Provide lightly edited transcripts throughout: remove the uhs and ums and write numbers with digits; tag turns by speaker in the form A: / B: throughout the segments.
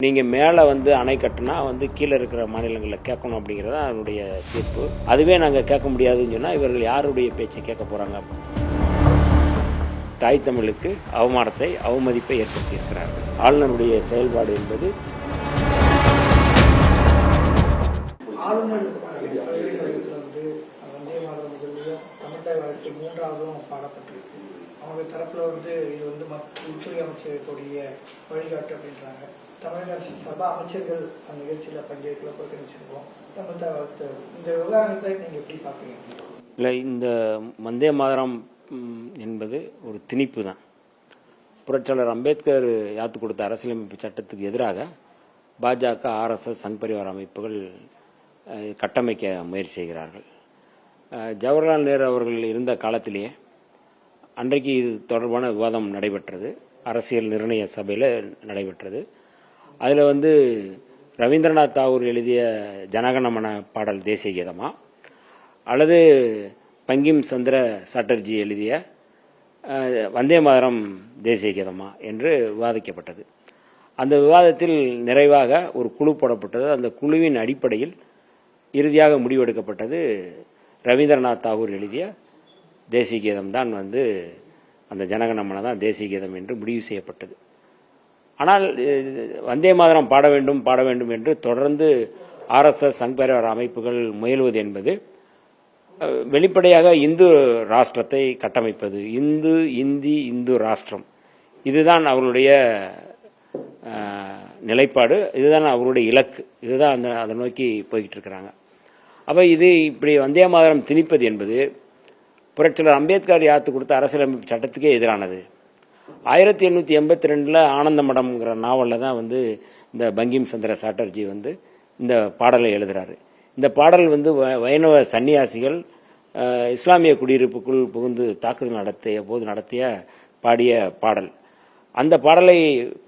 A: நீங்கள் மேலே வந்து அணை கட்டினா வந்து கீழே இருக்கிற மாநிலங்களில் கேட்கணும் அப்படிங்கிறது தான் அதனுடைய தீர்ப்பு. அதுவே நாங்கள் கேட்க முடியாதுன்னு சொன்னால் இவர்கள் யாருடைய பேச்சை கேட்க போகிறாங்க? தாய் தமிழுக்கு அவமானத்தை அவமதிப்பை ஏற்படுத்தியிருக்கிறார்கள். ஆளுநருடைய செயல்பாடு என்பது
B: ஆளுநர் வந்தே மாதம் முதலியும் தமிழ்தாய் வாழ்க்கை மூன்றாவதும் பாடப்பட்டிருக்கு. அவங்க தரப்புல வந்து இது வந்து உள்துறை அமைச்சகத்துடைய வழிகாட்டு அப்படின்றாங்க. தமிழக அரசு சபா அமைச்சர்கள் அந்த நிகழ்ச்சியில் பங்கேற்கல புறக்கணிச்சிருக்கோம். தமிழ்தாய் வாழ்த்து இந்த விவகாரத்தை நீங்க எப்படி பார்க்குறீங்க?
A: இல்லை, இந்த வந்தே மாதரம் என்பது ஒரு திணிப்பு தான். புரட்சியாளர் அம்பேத்கர் யாத்து கொடுத்த அரசியலமைப்பு சட்டத்துக்கு எதிராக பாஜக, ஆர்எஸ்எஸ், சங் பரிவார அமைப்புகள் கட்டமைக்க முயற்சி செய்கிறார்கள். ஜவஹர்லால் நேரு அவர்கள் இருந்த காலத்திலேயே அன்றைக்கு இது தொடர்பான விவாதம் நடைபெற்றது. அரசியல் நிர்ணய சபையில் நடைபெற்றது. அதில் வந்து ரவீந்திரநாத் தாகூர் எழுதிய ஜனகணமன பாடல் தேசிய கீதமா அல்லது பங்கிம் சந்திர சாட்டர்ஜி எழுதிய வந்தே மாதரம் தேசிய கீதமா என்று விவாதிக்கப்பட்டது. அந்த விவாதத்தில் நிறைவாக ஒரு குழு போடப்பட்டது. அந்த குழுவின் அடிப்படையில் இறுதியாக முடிவெடுக்கப்பட்டது ரவீந்திரநாத் தாகூர் எழுதிய தேசிய கீதம் தான் வந்து அந்த ஜனகணமன தான் தேசிய கீதம் என்று முடிவு செய்யப்பட்டது. ஆனால் வந்தே மாதரம் பாட வேண்டும் என்று தொடர்ந்து ஆர்எஸ்எஸ், சங் பரிவார அமைப்புகள் முயல்வது என்பது வெளிப்படையாக இந்து ராஷ்டிரத்தை கட்டமைப்பது. இந்து ராஷ்டிரம், இதுதான் அவர்களுடைய நிலைப்பாடு, இதுதான் அவருடைய இலக்கு, இதுதான் அதை நோக்கி போய்கிட்டு இருக்கிறாங்க. அப்போ இது இப்படி வந்தே மாதரம் திணிப்பது என்பது புரட்சியாளர் அம்பேத்கர் யாத்து கொடுத்த அரசியலமைப்பு சட்டத்துக்கே எதிரானது. 1882 ஆனந்த மடம்ங்கிற நாவலில் தான் வந்து இந்த பங்கிம் சந்திர சாட்டர்ஜி வந்து இந்த பாடலை எழுதுகிறாரு. இந்த பாடல் வந்து வைணவ சன்னியாசிகள் இஸ்லாமிய குடியிருப்புக்குள் புகுந்து தாக்குதல் நடத்திய பாடிய பாடல். அந்த பாடலை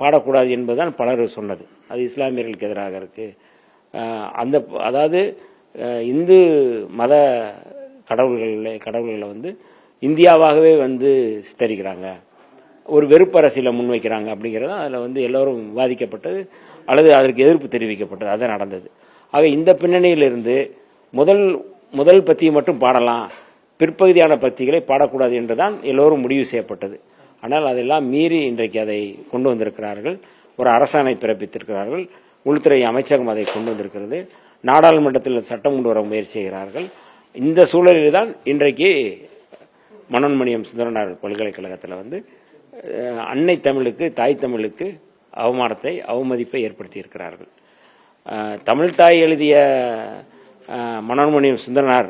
A: பாடக்கூடாது என்பதுதான் பலர் சொன்னது. அது இஸ்லாமியர்களுக்கு எதிராக இருக்கு. அதாவது இந்து மத கடவுள்களை வந்து இந்தியாவாகவே வந்து சித்தரிக்கிறாங்க, ஒரு வெறுப்பு அரசியலை முன்வைக்கிறாங்க அப்படிங்கிறது அதில் வந்து எல்லோரும் விவாதிக்கப்பட்டது அல்லது அதற்கு எதிர்ப்பு தெரிவிக்கப்பட்டது. அதான் நடந்தது. ஆக இந்த பின்னணியிலிருந்து முதல் பத்தியை மட்டும் பாடலாம், பிற்பகுதியான பத்திகளை பாடக்கூடாது என்றுதான் எல்லோரும் முடிவு செய்யப்பட்டது. ஆனால் அதெல்லாம் மீறி இன்றைக்கு அதை கொண்டு வந்திருக்கிறார்கள். ஒரு அரசாணை பிறப்பித்திருக்கிறார்கள். உள்துறை அமைச்சகம் அதை கொண்டு வந்திருக்கிறது. நாடாளுமன்றத்தில் சட்டம் கொண்டு வர முயற்சி செய்கிறார்கள். இந்த சூழலில் தான் இன்றைக்கு மனோன்மணியம் சுந்தரனார் பல்கலைக்கழகத்தில் வந்து அன்னை தமிழுக்கு, தாய் தமிழுக்கு அவமானத்தை அவமதிப்பை ஏற்படுத்தி இருக்கிறார்கள். தமிழ்தாய் எழுதிய மனோன்மணியம் சுந்தரனார்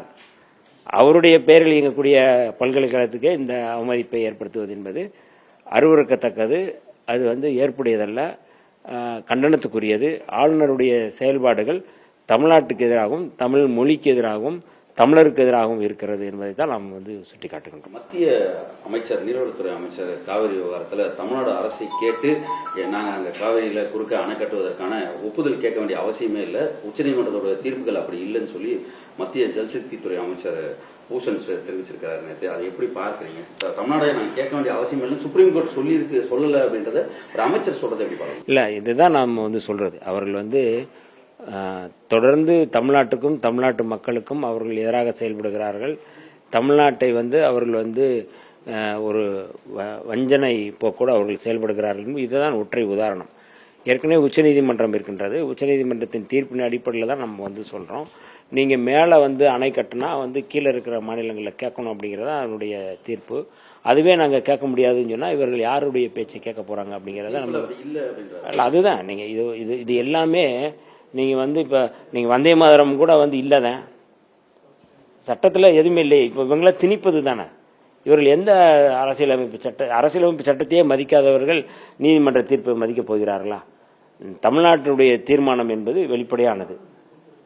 A: அவருடைய பெயரில் இயங்கக்கூடிய பல்கலைக்கழகத்துக்கே இந்த அவமதிப்பை ஏற்படுத்துவது என்பது அருவருக்கத்தக்கது. அது வந்து ஏற்புடையதல்ல, கண்டனத்துக்குரியது. ஆளுநருடைய செயல்பாடுகள் தமிழ்நாட்டுக்கு எதிராகவும் தமிழ் மொழிக்கு எதிராகவும் தமிழருக்கு எதிராகவும் இருக்கிறது என்பதை தான் நாம் வந்து சுட்டிக்காட்டுகின்றோம்.
C: மத்திய அமைச்சர், நீர்வளத்துறை அமைச்சர் காவிரி விவகாரத்தில் தமிழ்நாடு அரசை கேட்டு நாங்கள் அங்கே காவிரியில் குறுக்க அணை கட்டுவதற்கான ஒப்புதல் கேட்க வேண்டிய அவசியமே இல்லை, உச்சநீதிமன்றத்தோட தீர்ப்புகள் அப்படி இல்லைன்னு சொல்லி மத்திய ஜல்சக்தித்துறை அமைச்சர் பூஷன் தெரிவிச்சிருக்காரு நேற்று. அதை எப்படி பார்க்குறீங்க? தமிழ்நாடு நாங்கள் கேட்க வேண்டிய அவசியம் இல்லை, சுப்ரீம் கோர்ட் சொல்லலை அப்படின்றத ஒரு அமைச்சர் சொல்றதை எப்படி பார்க்கணும்?
A: இல்லை, இதுதான் நாம் வந்து சொல்றது. அவர்கள் வந்து தொடர்ந்து தமிழ்நாட்டுக்கும் தமிழ்நாட்டு மக்களுக்கும் அவர்கள் எதிராக செயல்படுகிறார்கள். தமிழ்நாட்டை வந்து அவர்கள் வந்து ஒரு வஞ்சனை போக்கோடு அவர்கள் செயல்படுகிறார்கள். இதுதான் ஒற்றை உதாரணம். ஏற்கனவே உச்சநீதிமன்றம் இருக்கின்றது. உச்சநீதிமன்றத்தின் தீர்ப்பின் அடிப்படையில் தான் நம்ம வந்து சொல்கிறோம். நீங்கள் மேலே வந்து அணை கட்டினா வந்து கீழே இருக்கிற மாநிலங்களில் கேட்கணும் அப்படிங்கிறது தான் அதனுடைய தீர்ப்பு. அதுவே நாங்கள் கேட்க முடியாதுன்னு சொன்னால் இவர்கள் யாருடைய பேச்சை கேட்க போகிறாங்க அப்படிங்கிறத நம்ம இல்லை. அதுதான் நீங்கள் இது எல்லாமே நீங்கள் வந்து இப்போ நீங்கள் வந்தே மாதரம் கூட வந்து இல்லைதான், சட்டத்தில் எதுவுமே இல்லை. இப்போ இவங்களை திணிப்பது தானே. இவர்கள் எந்த அரசியலமைப்பு சட்டத்தையே மதிக்காதவர்கள் நீதிமன்ற தீர்ப்பை மதிக்கப் போகிறார்களா? தமிழ்நாட்டினுடைய தீர்மானம் என்பது வெளிப்படையானது.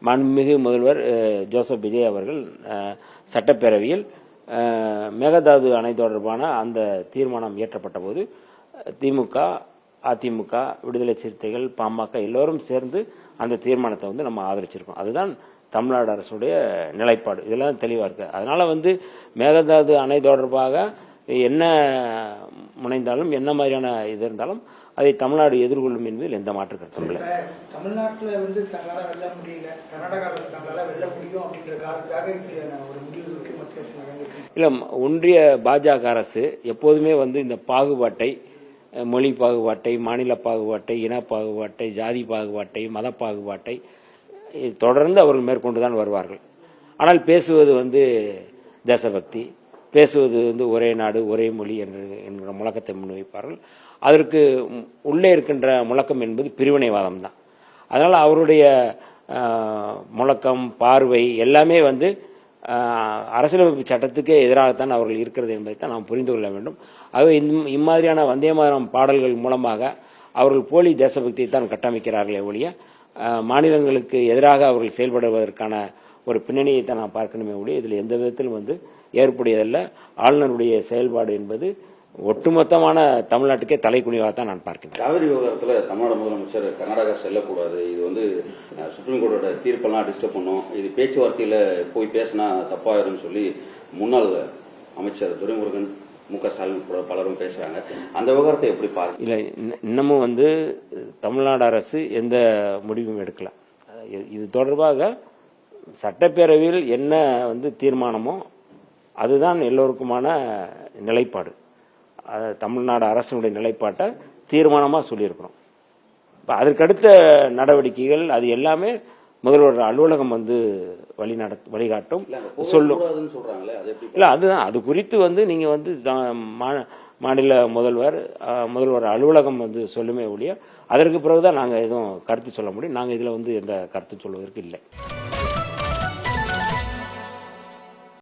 A: மாண்புமிகு முதல்வர் ஜோசப் விஜய் அவர்கள் சட்டப்பேரவையில் மேகதாது அணை தொடர்பான அந்த தீர்மானம் இயற்றப்பட்ட போது திமுக, அதிமுக, விடுதலை சிறுத்தைகள், பாமக எல்லோரும் சேர்ந்து அந்த தீர்மானத்தை வந்து நம்ம ஆதரிச்சிருக்கோம். அதுதான் தமிழ்நாடு அரசுடைய நிலைப்பாடு. இதெல்லாம் தெளிவாக இருக்குது. அதனால் வந்து மேகதாது அணை தொடர்பாக என்ன முனைந்தாலும், என்ன மாதிரியான இது இருந்தாலும் அதை தமிழ்நாடு எதிர்கொள்ளும் என்பதில் எந்த மாற்று கருத்தும் இல்லை.
B: தமிழ்நாட்டுல வந்து தங்களால வெல்ல முடியல, கர்நாடகாவில் தங்களால வெல்ல முடியும் அப்படின்ற காரணத்துக்காக இப்படியான ஒரு முடிவுக்கு மத்திய அரசு நடந்திருக்கு.
A: இல்ல, ஒன்றிய பாஜக அரசு எப்போதுமே வந்து இந்த பாகுபாட்டை, மொழி பாகுபாட்டை, மாநில பாகுபாட்டை, இன பாகுபாட்டை, ஜாதி பாகுபாட்டை, மத பாகுபாட்டை தொடர்ந்து அவர்கள் மேற்கொண்டுதான் வருவார்கள். ஆனால் பேசுவது வந்து தேசபக்தி, பேசுவது வந்து ஒரே நாடு ஒரே மொழி என்கிற முழக்கத்தை முன்வைப்பார்கள். அதற்கு உள்ளே இருக்கின்ற முழக்கம் என்பது பிரிவினைவாதம் தான். அதனால் அவருடைய முழக்கம், பார்வை எல்லாமே வந்து அரசியலமைப்பு சட்டத்துக்கே எதிராகத்தான் அவர்கள் இருக்கிறது என்பதை தான் நாம் புரிந்து கொள்ள வேண்டும். ஆகவே இம்மாதிரியான வந்தே மாதரம் பாடல்கள் மூலமாக அவர்கள் போலி தேசபக்தியை தான் கட்டமைக்கிறார்களே ஒழிய மாநிலங்களுக்கு எதிராக அவர்கள் செயல்படுவதற்கான ஒரு பின்னணியை தான் நாம் பார்க்கணுமே ஒழிய இதில் எந்த விதத்திலும் வந்து ஏற்புடையதல்ல. ஆளுநருடைய செயல்பாடு என்பது ஒட்டுமொத்தமான தமிழ்நாட்டுக்கே தலைக்குனிவாகத்தான் நான் பார்க்கிறேன்.
C: காவிரி விவகாரத்தில் தமிழ்நாடு முதலமைச்சர் கர்நாடகா செல்லக்கூடாது, இது வந்து சுப்ரீம் கோர்ட்டோட தீர்ப்பெல்லாம் டிஸ்டர்ப் பண்ணும், இது பேச்சுவார்த்தையில் போய் பேசினா தப்பாயிரும் சொல்லி முன்னாள் அமைச்சர் துரைமுருகன், மு.க. ஸ்டாலின் கூட பலரும் பேசுறாங்க. அந்த விவகாரத்தை எப்படி பாருங்க?
A: இல்லை, இன்னமும் வந்து தமிழ்நாடு அரசு எந்த முடிவும் எடுக்கல. இது தொடர்பாக சட்டப்பேரவையில் என்ன வந்து தீர்மானமோ அதுதான் எல்லோருக்குமான நிலைப்பாடு. தமிழ்நாடு அரசினுடைய நிலைப்பாட்டை தீர்மானமாக சொல்லியிருக்கிறோம். இப்போ அதற்கடுத்த நடவடிக்கைகள் அது எல்லாமே முதல்வர் அலுவலகம் வந்து வழிகாட்டும், சொல்லும். இல்லை, அதுதான், அது குறித்து வந்து நீங்கள் வந்து மாநில முதல்வர் அலுவலகம் வந்து சொல்லுமே ஒழிய அதற்கு பிறகுதான் நாங்கள் எதுவும் கருத்து சொல்ல முடியும். நாங்கள் இதில் வந்து எந்த கருத்து சொல்வதற்கு இல்லை.